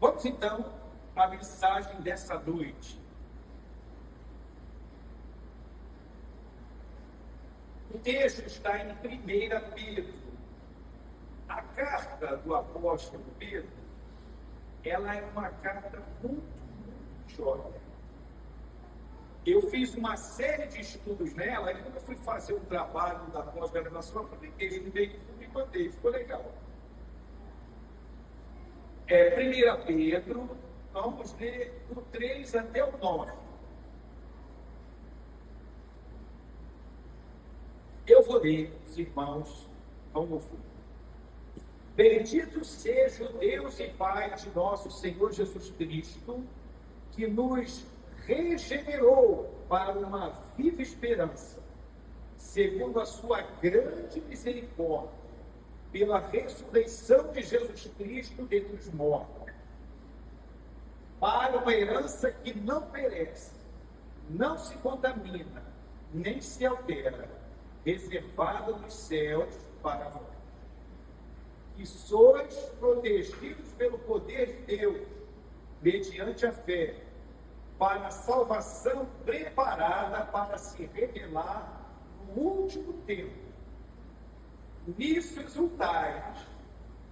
Vamos então à mensagem dessa noite. O texto está em 1 Pedro. A carta do apóstolo Pedro, ela é uma carta muito jovem. Eu fiz uma série de estudos nela, e quando eu fui fazer um trabalho da pós-graduação, eu aproveitei, estudei tudo e mandei, ficou legal. 1 Pedro, vamos ler do 3 até o 9. Eu vou ler, os irmãos vão ouvir. Bendito seja o Deus e Pai de nosso Senhor Jesus Cristo, que nos regenerou para uma viva esperança, segundo a sua grande misericórdia, pela ressurreição de Jesus Cristo dentre os mortos, para uma herança que não perece, não se contamina, nem se altera, reservada nos céus para vós, que sois protegidos pelo poder de Deus, mediante a fé, para a salvação preparada para se revelar no último tempo. Nisso exultais,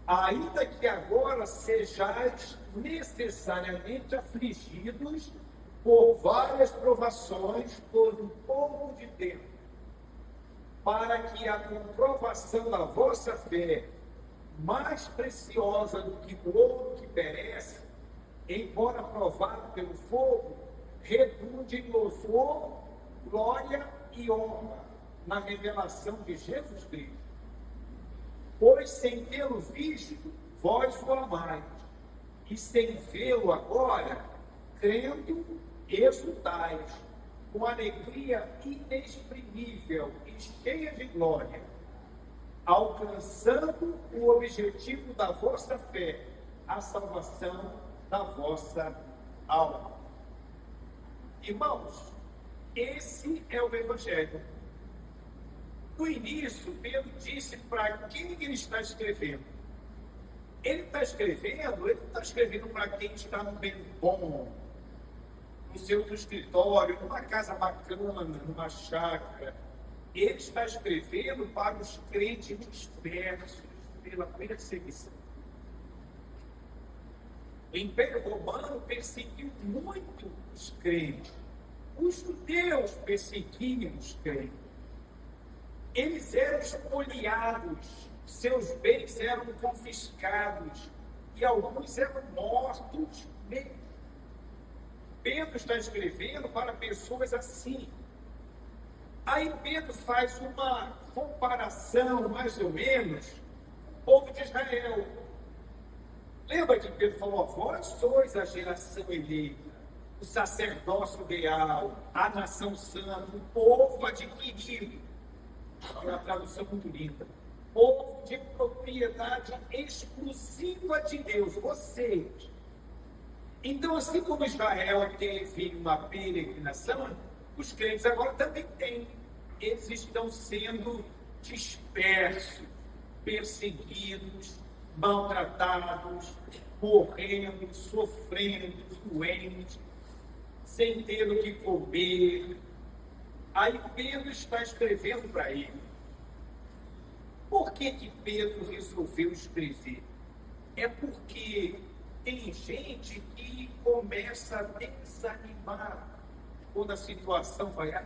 ainda que agora sejais necessariamente afligidos por várias provações por um pouco de tempo, para que a comprovação da vossa fé, mais preciosa do que o ouro que perece, embora provado pelo fogo, redunde em louvor, glória e honra na revelação de Jesus Cristo. Pois sem tê-lo visto, vós o amais, e sem vê-lo agora, crendo, exultais, com alegria inexprimível e cheia de glória, alcançando o objetivo da vossa fé, a salvação da vossa alma. Irmãos, esse é o Evangelho. No início, Pedro disse para quem ele está escrevendo. Ele não está escrevendo para quem está no bem bom, no seu escritório, numa casa bacana, numa chácara. Ele está escrevendo para os crentes dispersos pela perseguição. O Império Romano perseguiu muito os crentes. Os judeus perseguiam os crentes. Eles eram espoliados, seus bens eram confiscados e alguns eram mortos mesmo. Pedro está escrevendo para pessoas assim. Aí Pedro faz uma comparação, mais ou menos, com o povo de Israel. Lembra que Pedro falou: vós sois a geração eleita, o sacerdócio real, a nação santa, o povo adquirido. É uma tradução muito linda. Povo de propriedade exclusiva de Deus, vocês. Então, assim como Israel teve uma peregrinação, os crentes agora também têm. Eles estão sendo dispersos, perseguidos, maltratados, morrendo, sofrendo, doentes, sem ter o que comer. Aí Pedro está escrevendo para ele. Por que Pedro resolveu escrever? É porque tem gente que começa a desanimar quando a situação vai a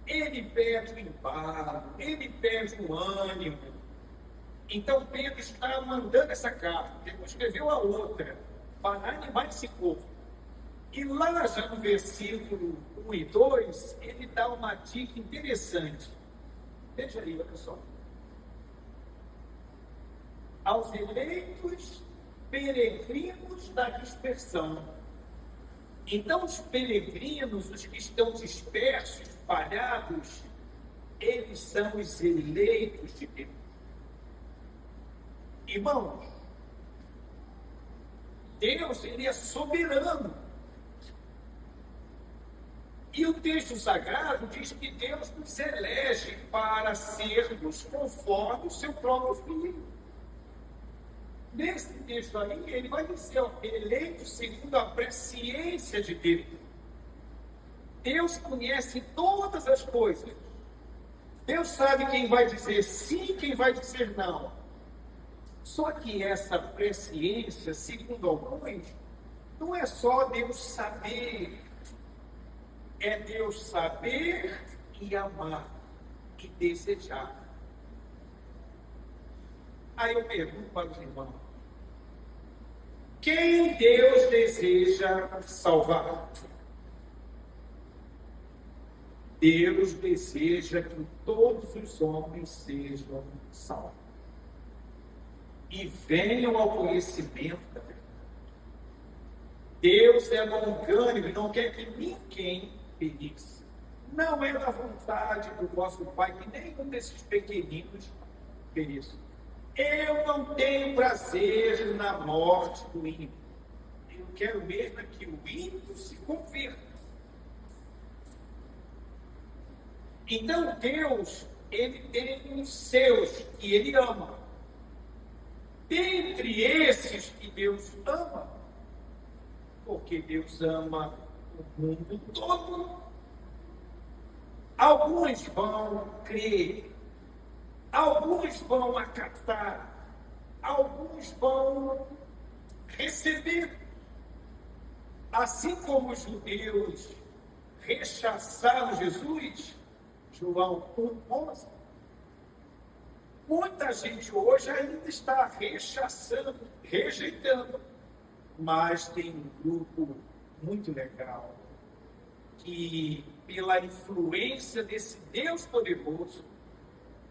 ele perde o embalo, ele perde o ânimo. Então Pedro está mandando essa carta, depois escreveu a outra, para animar esse povo. E lá já no versículo 1 e 2, ele dá uma dica interessante. Veja aí, pessoal. Aos eleitos peregrinos da dispersão. Então, os peregrinos, os que estão dispersos, espalhados, eles são os eleitos de Deus. Irmãos, Deus, ele é soberano. E o texto sagrado diz que Deus nos elege para sermos conforme o seu próprio Filho. Nesse texto aí, ele vai dizer, ó, eleito segundo a presciência de Deus. Deus conhece todas as coisas. Deus sabe quem vai dizer sim e quem vai dizer não. Só que essa presciência, segundo alguns, não é só Deus saber. É Deus saber e amar e desejar. Aí eu pergunto para os irmãos: quem Deus deseja salvar? Deus deseja que todos os homens sejam salvos e venham ao conhecimento da verdade. Deus é longânimo e não quer que ninguém pereça. Não é da vontade do vosso Pai que nenhum desses pequeninos pereça. Eu não tenho prazer na morte do ímpio. Eu quero mesmo que o ímpio se converta. Então Deus, ele tem os seus que ele ama. Dentre esses que Deus ama, porque Deus ama o mundo todo, alguns vão crer, alguns vão acatar, alguns vão receber. Assim como os judeus rechaçaram Jesus, João 1,11, muita gente hoje ainda está rechaçando, rejeitando, mas tem um grupo muito legal que, pela influência desse Deus poderoso,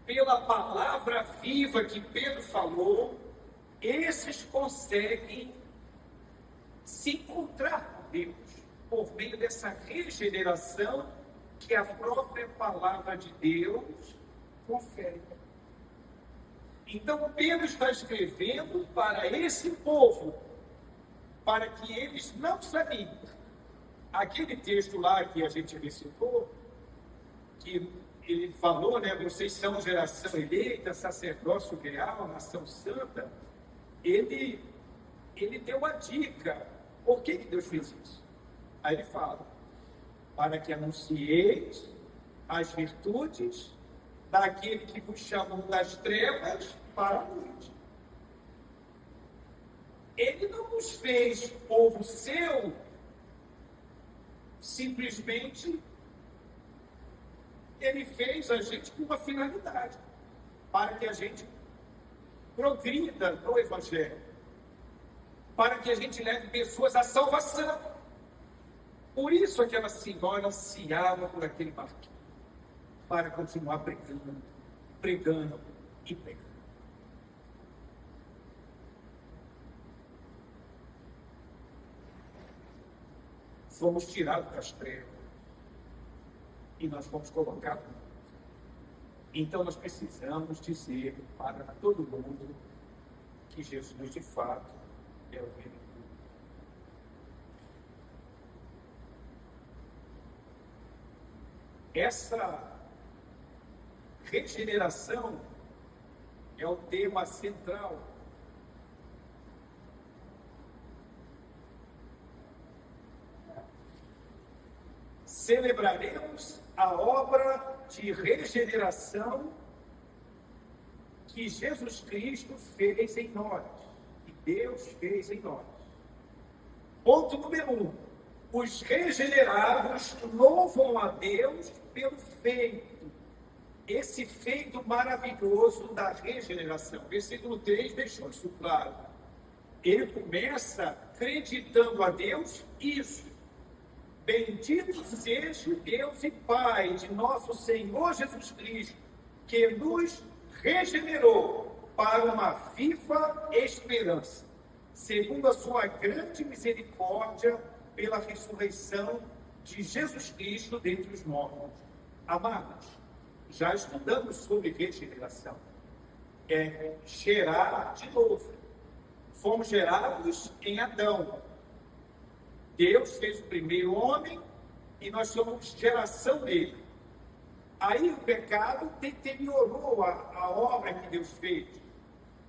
pela palavra viva que Pedro falou, esses conseguem se encontrar com Deus por meio dessa regeneração que a própria palavra de Deus confere. Então Pedro está escrevendo para esse povo, para que eles não sabiam. Aquele texto lá que a gente recitou, que ele falou, né, vocês são geração eleita, sacerdócio real, nação santa, ele deu a dica. Por que Deus fez isso? Aí ele fala: para que anuncieis as virtudes daquele que vos chamou das trevas para a luz. Ele não nos fez povo seu simplesmente. Ele fez a gente com uma finalidade, para que a gente progrida no Evangelho, para que a gente leve pessoas à salvação. Por isso aquela senhora ansiava por aquele barquinho, para continuar pregando, pregando e pregando. Fomos tirados das trevas e nós fomos colocados. Então nós precisamos dizer para todo mundo que Jesus de fato é o Rei. Essa regeneração é o tema central. Celebraremos a obra de regeneração que Jesus Cristo fez em nós, que Deus fez em nós. Ponto número 1. Os regenerados louvam a Deus pelo feito, esse feito maravilhoso da regeneração. Versículo 3 deixou isso claro. Ele começa acreditando a Deus isso. Bendito seja o Deus e Pai de nosso Senhor Jesus Cristo, que nos regenerou para uma viva esperança, segundo a sua grande misericórdia, pela ressurreição de Jesus Cristo dentre os mortos. Amados, já estudamos sobre regeneração. É gerar de novo. Fomos gerados em Adão. Deus fez o primeiro homem e nós somos geração dele. Aí o pecado deteriorou a obra que Deus fez.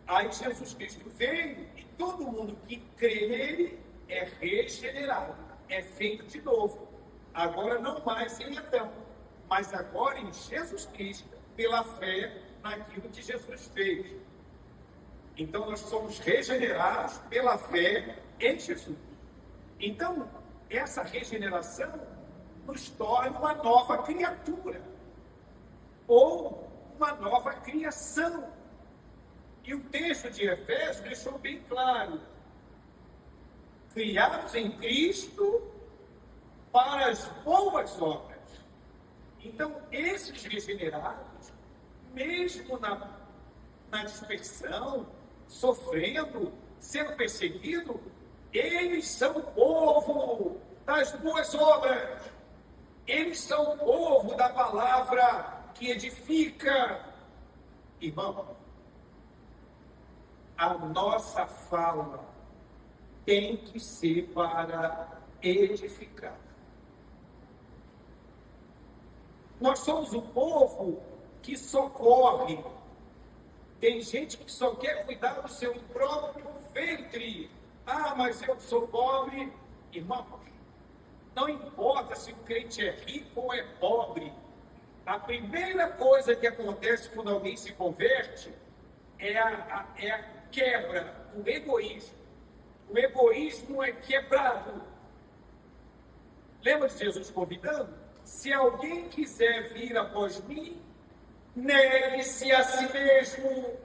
Aí Jesus Cristo veio e todo mundo que crê nele é regenerado, é feito de novo. Agora não mais em Adão, mas agora em Jesus Cristo, pela fé naquilo que Jesus fez. Então nós somos regenerados pela fé em Jesus. Então, essa regeneração nos torna uma nova criatura, ou uma nova criação. E o texto de Efésios deixou bem claro: criados em Cristo para as boas obras. Então, esses regenerados, mesmo na dispersão, sofrendo, sendo perseguidos, eles são o povo das boas obras. Eles são o povo da palavra que edifica. Irmão, a nossa fala tem que ser para edificar. Nós somos o povo que socorre. Tem gente que só quer cuidar do seu próprio ventre. Ah, mas eu sou pobre. Irmão, não importa se o crente é rico ou é pobre. A primeira coisa que acontece quando alguém se converte é a quebra do egoísmo. O egoísmo é quebrado. Lembra de Jesus convidando? Se alguém quiser vir após mim, negue-se a si mesmo.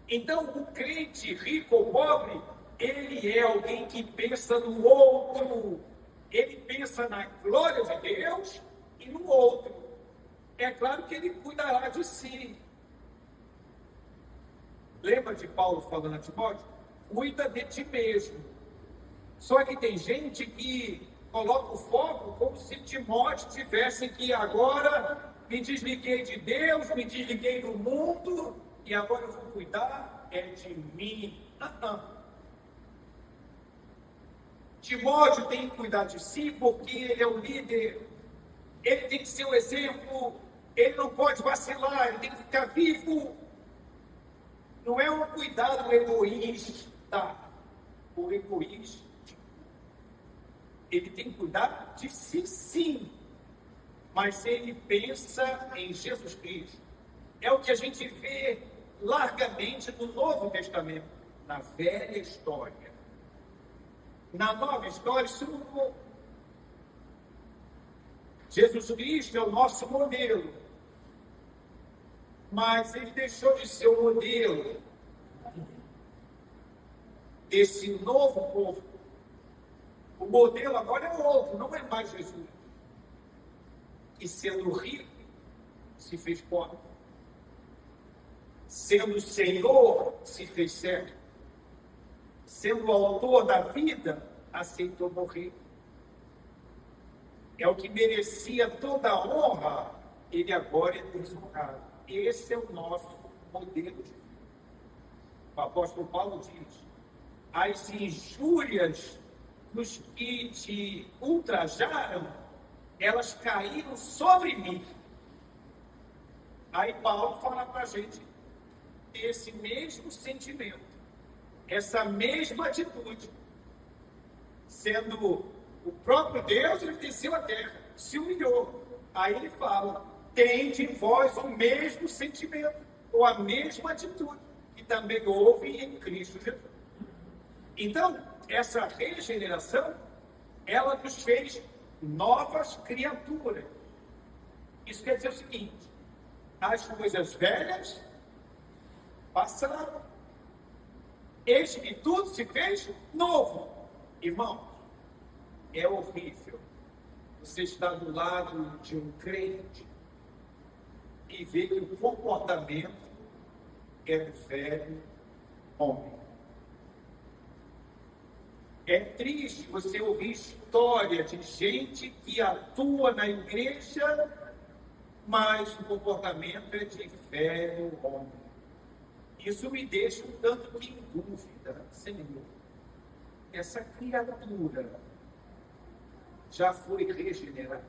Então, o crente, rico ou pobre, ele é alguém que pensa no outro. Ele pensa na glória de Deus e no outro. É claro que ele cuidará de si. Lembra de Paulo falando a Timóteo? Cuida de ti mesmo. Só que tem gente que coloca o foco como se Timóteo tivesse que agora me desliguei de Deus, me desliguei do mundo e agora eu vou cuidar de mim. Timóteo tem que cuidar de si porque ele é o líder. Ele tem que ser o exemplo. Ele não pode vacilar, ele tem que ficar vivo. Não é um cuidado egoísta. O egoísta, ele tem que cuidar de si, sim. Mas ele pensa em Jesus Cristo. É o que a gente vê largamente no Novo Testamento, na velha história. Na nova história, isso mudou. Jesus Cristo é o nosso modelo. Mas ele deixou de ser o modelo desse novo povo. O modelo agora é outro, não é mais Jesus. E sendo rico, se fez pobre. Sendo Senhor, se fez servo. Sendo o autor da vida, aceitou morrer. É o que merecia toda a honra, ele agora é desonrado. Esse é o nosso modelo. O apóstolo Paulo diz: as injúrias dos que te ultrajaram, elas caíram sobre mim. Aí Paulo fala para a gente esse mesmo sentimento, essa mesma atitude. Sendo o próprio Deus, ele desceu à terra, se humilhou. Aí ele fala: tende em vós o mesmo sentimento, ou a mesma atitude, que também houve em Cristo Jesus. Então, essa regeneração, ela nos fez novas criaturas. Isso quer dizer o seguinte: as coisas velhas passaram, eis que tudo se fez novo. Irmão, é horrível você estar do lado de um crente e ver que o comportamento é do velho homem. É triste você ouvir história de gente que atua na igreja, mas o comportamento é de velho homem. Isso me deixa um tanto que em dúvida. Senhor, essa criatura já foi regenerada?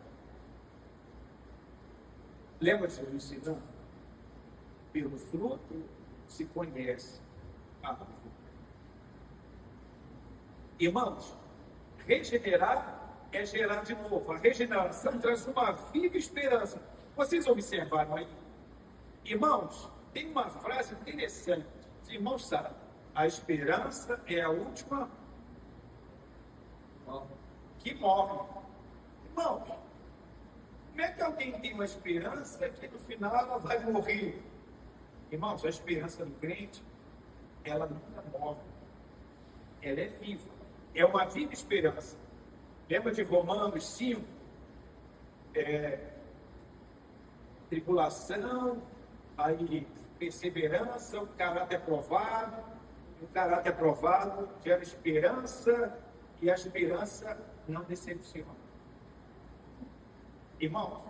Lembra de Jesus ensinando? Pelo fruto se conhece Irmãos, regenerar é gerar de novo. A regeneração traz uma viva esperança. Vocês observaram aí? Irmãos, tem uma frase interessante. Os irmãos sabem, a esperança é a última que morre. Irmãos, como é que alguém tem uma esperança que no final ela vai morrer? Irmãos, a esperança do crente, ela nunca morre. Ela é viva. É uma viva esperança. Lembra de Romanos 5? Tribulação, aí perseverança, o caráter provado. O caráter provado gera esperança, e a esperança não decepciona. Irmãos,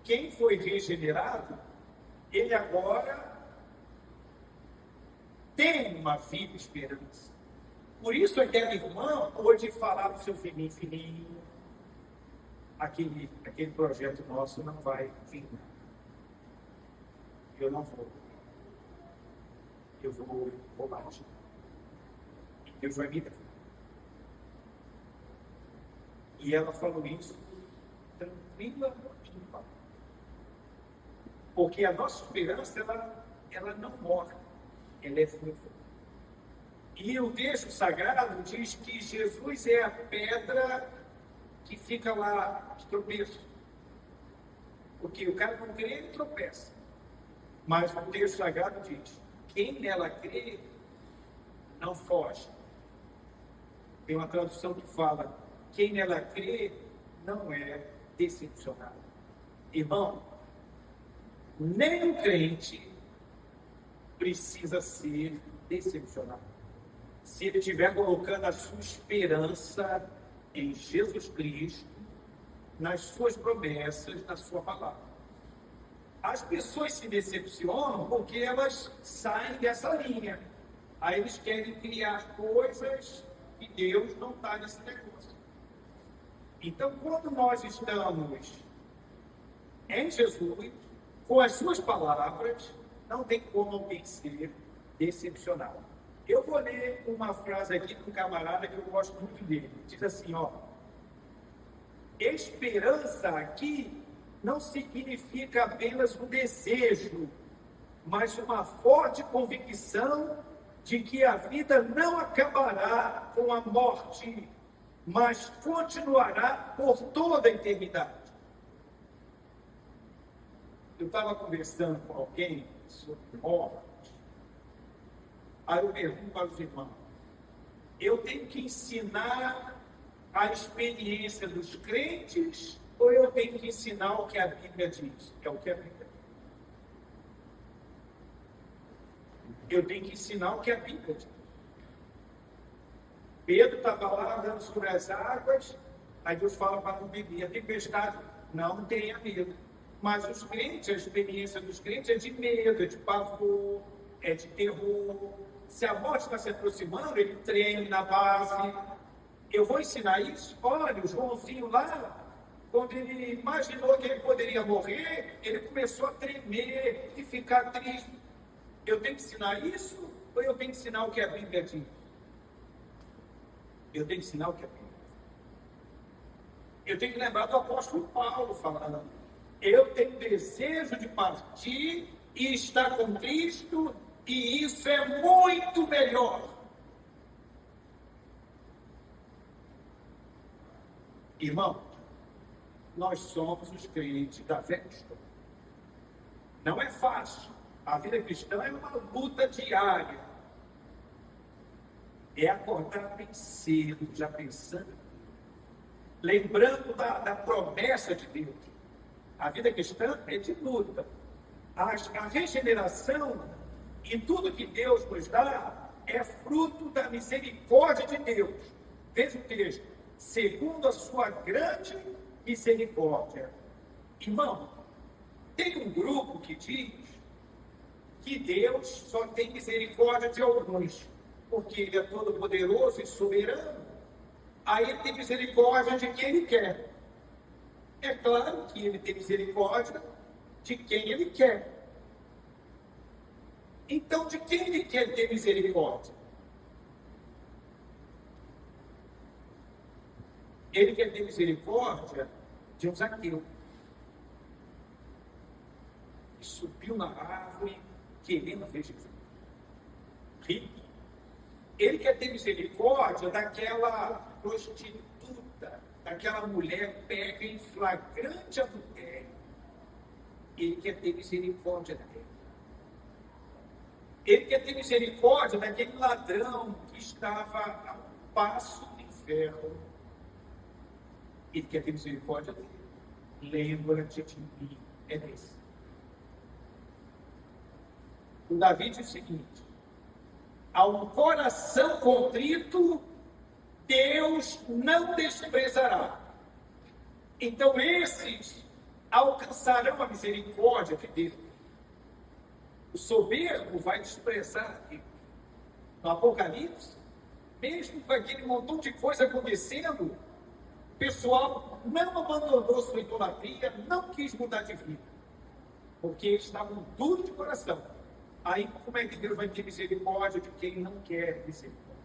quem foi regenerado, ele agora tem uma viva esperança. Por isso aquela irmã pôde falar para o seu filhinho, aquele projeto nosso não vai vingar. Eu não vou. Eu vou bobagem. Deus vai me dar. E ela falou isso tranquila e em paz. Porque a nossa esperança, ela não morre. Ela é viva. E o texto sagrado diz que Jesus é a pedra que fica lá de tropeço. Porque o cara não crê, ele tropeça. Mas o texto sagrado diz, quem nela crê, não foge. Tem uma tradução que fala, quem nela crê, não é decepcionado. Irmão, nem o crente precisa ser decepcionado. Se ele estiver colocando a sua esperança em Jesus Cristo, nas suas promessas, na sua palavra. As pessoas se decepcionam porque elas saem dessa linha. Aí eles querem criar coisas e Deus não está nesse negócio. Então, quando nós estamos em Jesus, com as suas palavras, não tem como alguém ser decepcionado. Eu vou ler uma frase aqui de um camarada que eu gosto muito dele. Diz assim, esperança aqui não significa apenas um desejo, mas uma forte convicção de que a vida não acabará com a morte, mas continuará por toda a eternidade. Eu estava conversando com alguém sobre morte. Aí eu pergunto para os irmãos, eu tenho que ensinar a experiência dos crentes ou eu tenho que ensinar o que a Bíblia diz? É o que a Bíblia diz. Eu tenho que ensinar o que a Bíblia diz. Pedro estava lá andando sobre as águas, aí Deus fala para não beber. A tempestade, não tenha medo. Mas os crentes, a experiência dos crentes é de medo, é de pavor, é de terror. Se a morte está se aproximando, ele treme na base. Eu vou ensinar isso? Olha, o Joãozinho lá, quando ele imaginou que ele poderia morrer, ele começou a tremer e ficar triste. Eu tenho que ensinar isso? Ou eu tenho que ensinar o que a Bíblia diz? Eu tenho que ensinar o que a Bíblia diz. Eu tenho que lembrar do apóstolo Paulo falando. Eu tenho desejo de partir e estar com Cristo, e isso é muito melhor. Irmão, nós somos os crentes da fé cristã. Não é fácil. A vida cristã é uma luta diária. É acordar bem cedo, já pensando, lembrando da promessa de Deus. A vida cristã é de luta. A regeneração e tudo que Deus nos dá é fruto da misericórdia de Deus. Veja o texto. Segundo a sua grande misericórdia. Irmão, tem um grupo que diz que Deus só tem misericórdia de alguns, porque Ele é todo poderoso e soberano. Aí Ele tem misericórdia de quem Ele quer. É claro que Ele tem misericórdia de quem Ele quer. Então, de quem ele quer ter misericórdia? Ele quer ter misericórdia de um Zaqueu, que subiu na árvore querendo ver Jesus. Rico. Ele quer ter misericórdia daquela prostituta, daquela mulher pega em flagrante adultério. Ele quer ter misericórdia dela. Ele quer ter misericórdia daquele ladrão que estava a um passo do inferno. Ele quer ter misericórdia dele. Lembra-te de mim. É desse. O Davi diz o seguinte: ao coração contrito, Deus não desprezará. Então esses alcançarão a misericórdia de Deus. O soberbo vai desprezar Deus. No Apocalipse, mesmo com aquele montão de coisa acontecendo, o pessoal não abandonou sua idolatria, não quis mudar de vida, porque eles estavam duros de coração. Aí, como é que Deus vai ter misericórdia de quem não quer misericórdia?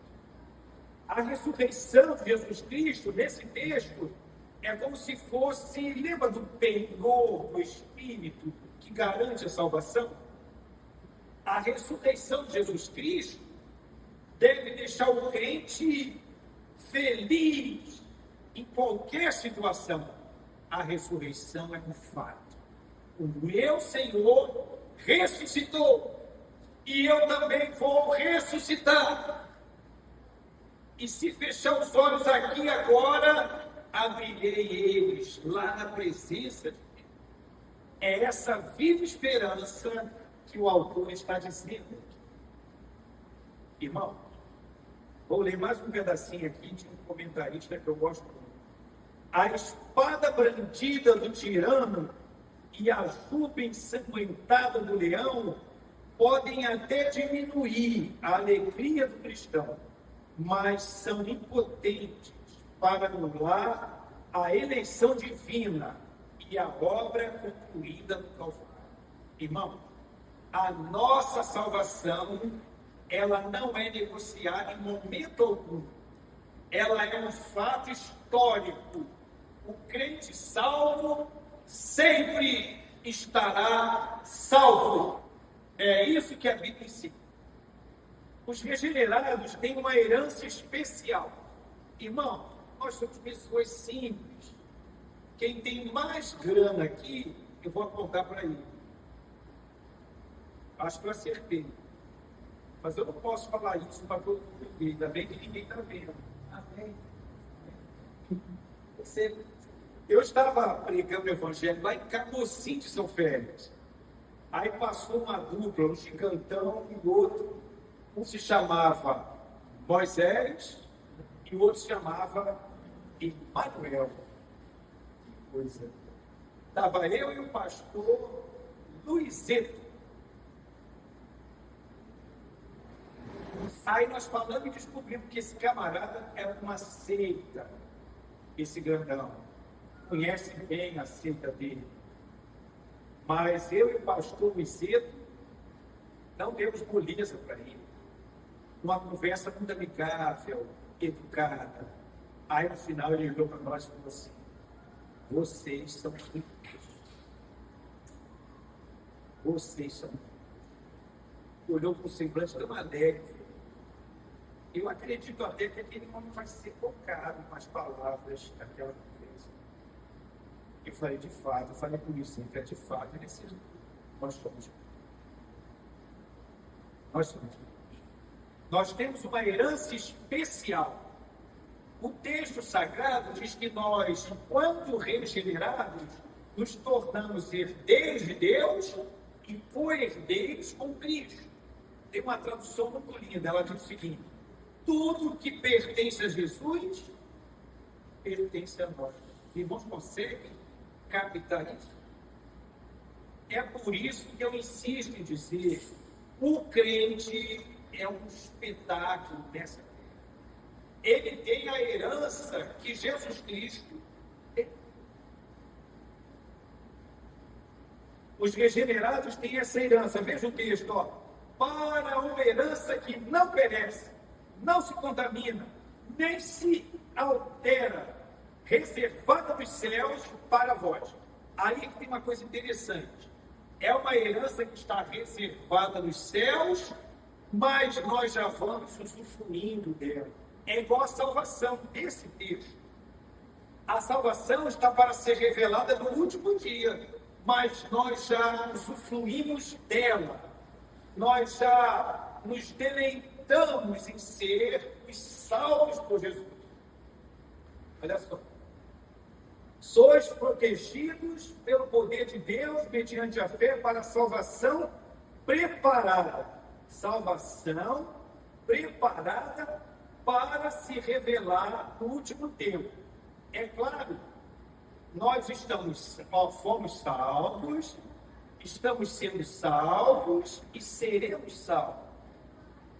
A ressurreição de Jesus Cristo, nesse texto, é como se fosse, lembra do penhor do Espírito que garante a salvação? A ressurreição de Jesus Cristo deve deixar o crente feliz em qualquer situação. A ressurreição é um fato. O meu Senhor ressuscitou. E eu também vou ressuscitar. E se fechar os olhos aqui agora, abrirei eles lá na presença de Deus. É essa viva esperança que o autor está dizendo. Irmão, vou ler mais um pedacinho aqui de um comentarista que eu gosto muito. A espada brandida do tirano e a juba ensanguentada do leão podem até diminuir a alegria do cristão, mas são impotentes para anular a eleição divina e a obra concluída no Calvário. Irmão, a nossa salvação, ela não é negociada em momento algum. Ela é um fato histórico. O crente salvo sempre estará salvo. É isso que a Bíblia ensina. Os regenerados têm uma herança especial. Irmão, nós somos pessoas simples. Quem tem mais grana aqui, eu vou apontar para ele. Acho que eu acertei. Mas eu não posso falar isso para todo mundo ver. Ainda bem que ninguém está vendo. Amém. Eu estava pregando o evangelho lá em Camocim de São Félix. Aí passou uma dupla, um gigantão e o outro. Um se chamava Moisés e o outro se chamava Emanuel. Que coisa. Estava eu e o pastor Luizeto. Aí nós falamos e descobrimos que esse camarada era uma seita, esse grandão. Conhece bem a seita dele. Mas eu e o pastor Luizeto não demos moleza para ele. Uma conversa muito amigável, educada. Aí no final ele olhou para nós e falou assim: vocês são ricos. Vocês são ricos. Olhou com o semblante tão alegre. Eu acredito até que aquele homem vai ser tocado com as palavras daquela conversa. Eu falei, de fato, eu falei com isso, que é de fato, nós somos. Nós somos. Nós temos uma herança especial. O texto sagrado diz que nós, enquanto regenerados, nos tornamos herdeiros de Deus e co-herdeiros com Cristo. Tem uma tradução muito linda, ela diz o seguinte: tudo que pertence a Jesus pertence a nós. Irmãos, conseguem captar isso? É por isso que eu insisto em dizer: o crente é um espetáculo nessa terra. Ele tem a herança que Jesus Cristo tem. Os regenerados têm essa herança. Veja o texto, ó. para uma herança que não perece, não se contamina, nem se altera, reservada dos céus para vós. Aí que tem uma coisa interessante. É uma herança que está reservada nos céus, mas nós já vamos usufruindo dela. É igual a salvação desse texto. A salvação está para ser revelada no último dia, mas nós já usufruímos dela. Nós já nos deleitamos em ser os salvos por Jesus. Olha só. Sois protegidos pelo poder de Deus mediante a fé para a salvação preparada. Salvação preparada para se revelar no último tempo. É claro, nós fomos salvos, estamos sendo salvos e seremos salvos.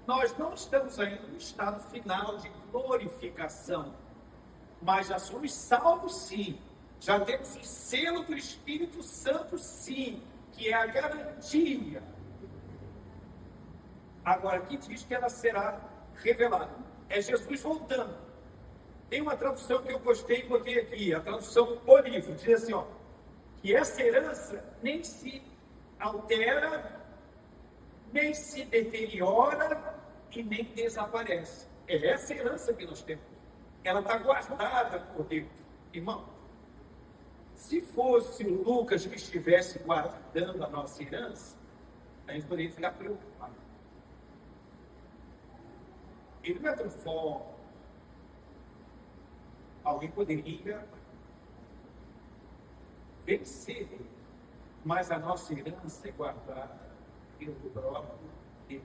Nós não estamos ainda no estado final de glorificação, mas já somos salvos sim. Já temos o selo do Espírito Santo sim, que é a garantia. Agora aqui diz que ela será revelada. É Jesus voltando. Tem uma tradução que eu gostei e botei aqui, a tradução O Livro, diz assim, que essa herança nem se altera, nem se deteriora e nem desaparece. É essa herança que nós temos. Ela está guardada por Deus. Irmão, se fosse o Lucas que estivesse guardando a nossa herança, a gente poderia ficar preocupado. Ele não é tão forte. Alguém poderia vencer, mas a nossa herança é guardada pelo próprio Deus.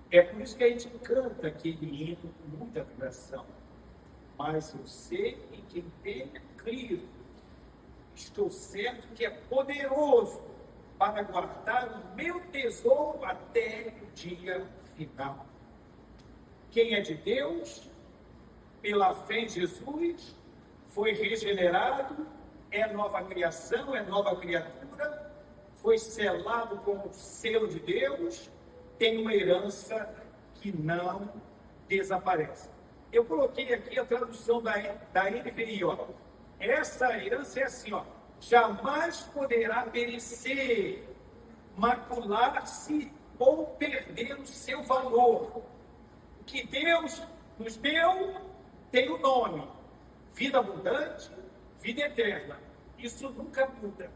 É por isso que a gente canta aquele hino com muita vibração. Mas eu sei em quem tenho crido, estou certo que é poderoso para guardar o meu tesouro até o dia final. Quem é de Deus, pela fé em Jesus, foi regenerado, é nova criação, é nova criatura, foi selado com o selo de Deus, tem uma herança que não desaparece. Eu coloquei aqui a tradução da NVI, Essa herança é assim, jamais poderá perecer, macular-se ou perder o seu valor. O que Deus nos deu tem o nome: vida abundante, vida eterna. Isso nunca muda.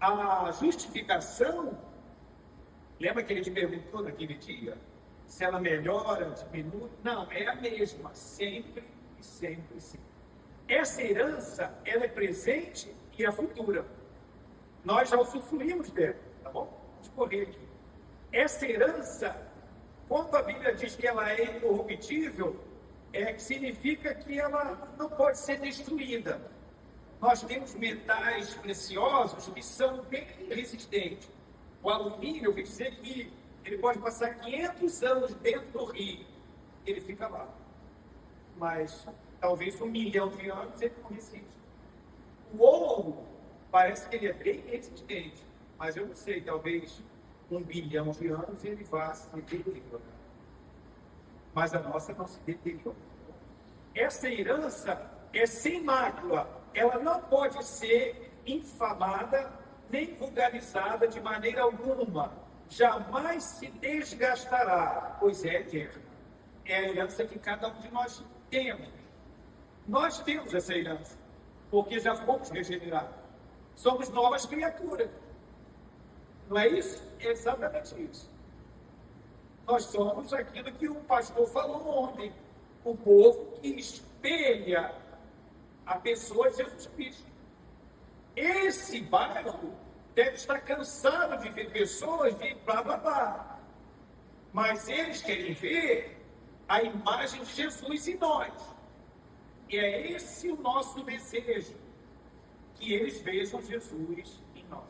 A justificação, lembra que a gente perguntou naquele dia? Se ela melhora, diminui? Não, é a mesma, sempre e sempre, sempre. Essa herança, ela é presente e é futura. Nós já usufruímos dela, tá bom? Vamos correr aqui. Essa herança, quando a Bíblia diz que ela é incorruptível, que significa que ela não pode ser destruída. Nós temos metais preciosos que são bem resistentes. O alumínio, eu ouvi dizer que ele pode passar 500 anos dentro do rio, ele fica lá. Mas talvez 1 milhão de anos ele não resiste. O ouro, parece que ele é bem resistente, mas eu não sei, talvez 1 bilhão de anos ele vá se deteriorar. Mas a nossa não se deteriora. Essa herança é sem mácula, ela não pode ser infamada nem vulgarizada de maneira alguma, jamais se desgastará, pois é eterna. É a herança que cada um de nós temos. Nós temos essa herança, porque já fomos regenerados. Somos novas criaturas. Não é isso? É exatamente isso. Nós somos aquilo que o pastor falou ontem, o povo que espelha a pessoa de Jesus Cristo. Esse bairro deve estar cansado de ver pessoas de blá blá blá, mas eles querem ver a imagem de Jesus em nós. E é esse o nosso desejo, que eles vejam Jesus em nós.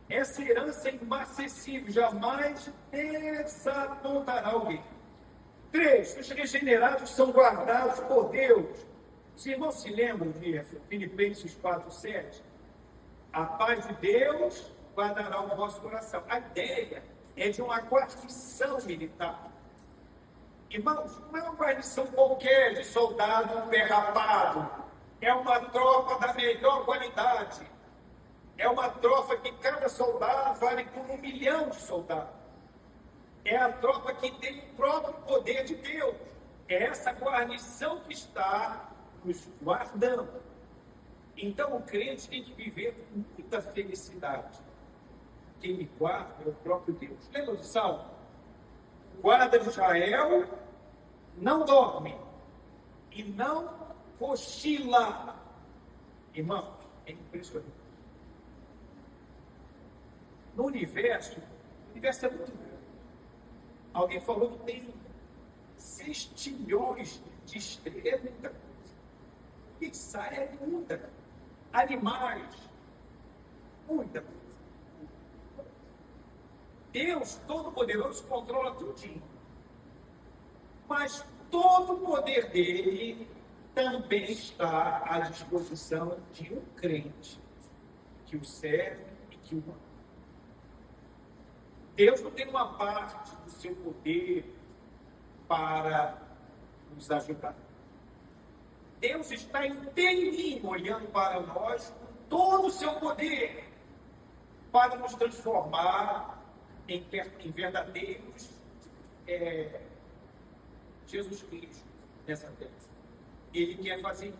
Essa herança é inacessível, jamais desapontará alguém. 3. Os regenerados são guardados por Deus. Os irmãos se lembram de Filipenses 4:7? A paz de Deus guardará o vosso coração. A ideia é de uma guarnição militar. Irmãos, não é uma guarnição qualquer de soldado derrapado. É uma tropa da melhor qualidade. É uma tropa que cada soldado vale por 1 milhão de soldados. É a tropa que tem o próprio poder de Deus. É essa guarnição que está nos guardando. Então o crente tem que viver com muita felicidade. Quem me guarda é o próprio Deus. Lembra do Salmo? O guarda de Israel não dorme e não cochila. Irmão, é impressionante. No universo é muito grande. Alguém falou que tem 6 trilhões de estrelas. É muita coisa. Isso é muita coisa. Animais. Muita coisa. Deus Todo-Poderoso controla tudinho. Mas todo o poder dele também está à disposição de um crente que o serve e que o ama. Deus não tem uma parte do seu poder para nos ajudar. Deus está inteirinho olhando para nós com todo o seu poder para nos transformar em verdadeiros Jesus Cristo nessa terra. Ele quer fazer isso.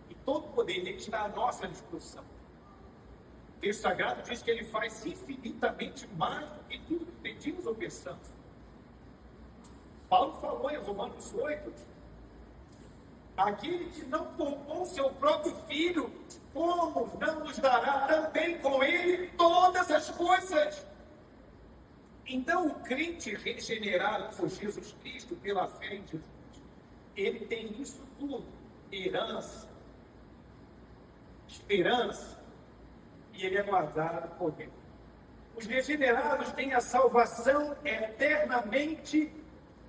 E todo o poder dele está à nossa disposição. O texto sagrado diz que ele faz infinitamente mais do que tudo que pedimos ou pensamos. Paulo falou em Romanos 8, aquele que não poupou seu próprio filho, como não nos dará também com ele todas as coisas? Então, o crente regenerado por Jesus Cristo, pela fé em Jesus, ele tem isso tudo: herança, esperança, e ele é guardado por Deus. Os regenerados têm a salvação eternamente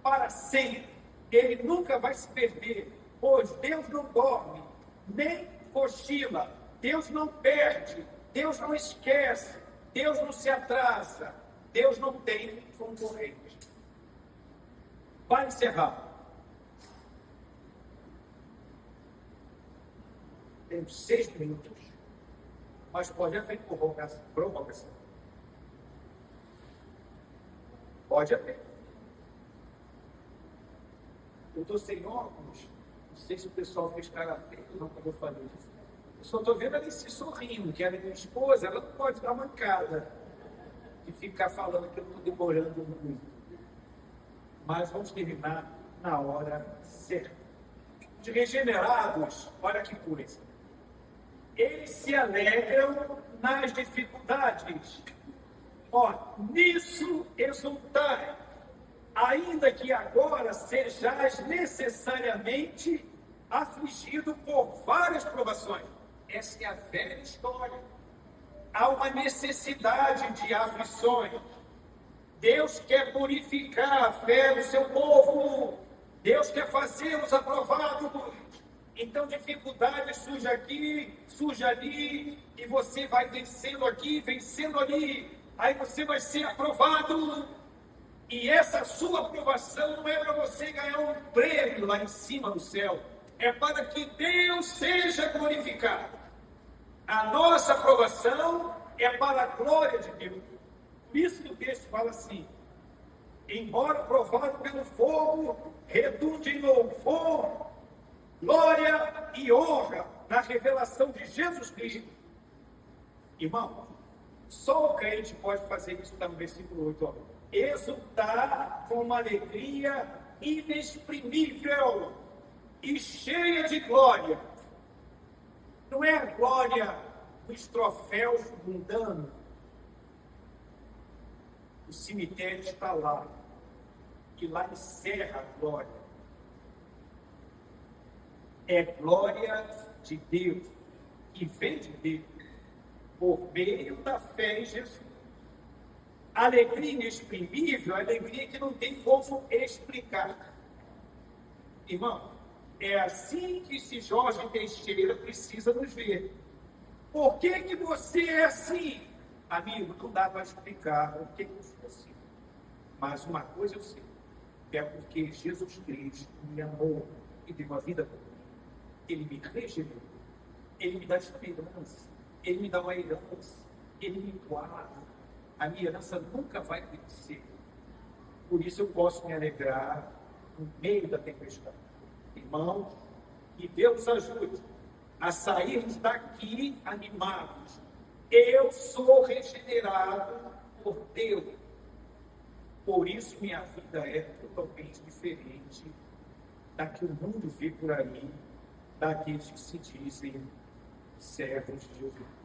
para sempre. Ele nunca vai se perder, pois Deus não dorme, nem cochila, Deus não perde, Deus não esquece, Deus não se atrasa, Deus não tem concorrente. Para encerrar, temos 6 minutos, mas pode haver provocação. Pode haver. Eu estou sem óculos, não sei se o pessoal fez cara feia ou não quando eu falei isso. Eu só estou vendo ela se sorrindo, que ela é minha esposa, ela não pode dar mancada de ficar falando que eu estou demorando muito. Mas vamos terminar na hora certa. Os regenerados, olha que coisa. Eles se alegram nas dificuldades. Nisso exultai, ainda que agora sejais necessariamente afligido por várias provações. Essa é a velha história. Há uma necessidade de aflições. Deus quer purificar a fé do seu povo. Deus quer fazê-los aprovados. Então, dificuldade surge aqui, surge ali, e você vai vencendo aqui, vencendo ali. Aí você vai ser aprovado. E essa sua aprovação não é para você ganhar um prêmio lá em cima no céu. É para que Deus seja glorificado. A nossa aprovação é para a glória de Deus. Por isso que o texto fala assim: embora provado pelo fogo, redunde em louvor, glória e honra na revelação de Jesus Cristo. Irmão, só o crente pode fazer isso, está no versículo 8. Ó. Exultar com uma alegria inexprimível e cheia de glória. Não é a glória dos troféus mundanos. O cemitério está lá, que lá encerra a glória. É glória de Deus, que vem de Deus, por meio da fé em Jesus. Alegria inexprimível, alegria que não tem como explicar. Irmão, é assim que esse Jorge Teixeira precisa nos ver. Por que você é assim? Amigo, não dá para explicar o que eu sou assim. Mas uma coisa eu sei, é porque Jesus Cristo me amou e deu a vida por mim. Ele me regenerou, Ele me dá esperança, Ele me dá uma herança, Ele me guarda. A minha herança nunca vai vencer. Por isso eu posso me alegrar no meio da tempestade. Irmãos, que Deus ajude a sairmos daqui animados. Eu sou regenerado por Deus. Por isso minha vida é totalmente diferente da que o mundo vê por aí, daqueles que se dizem servos de Jesus.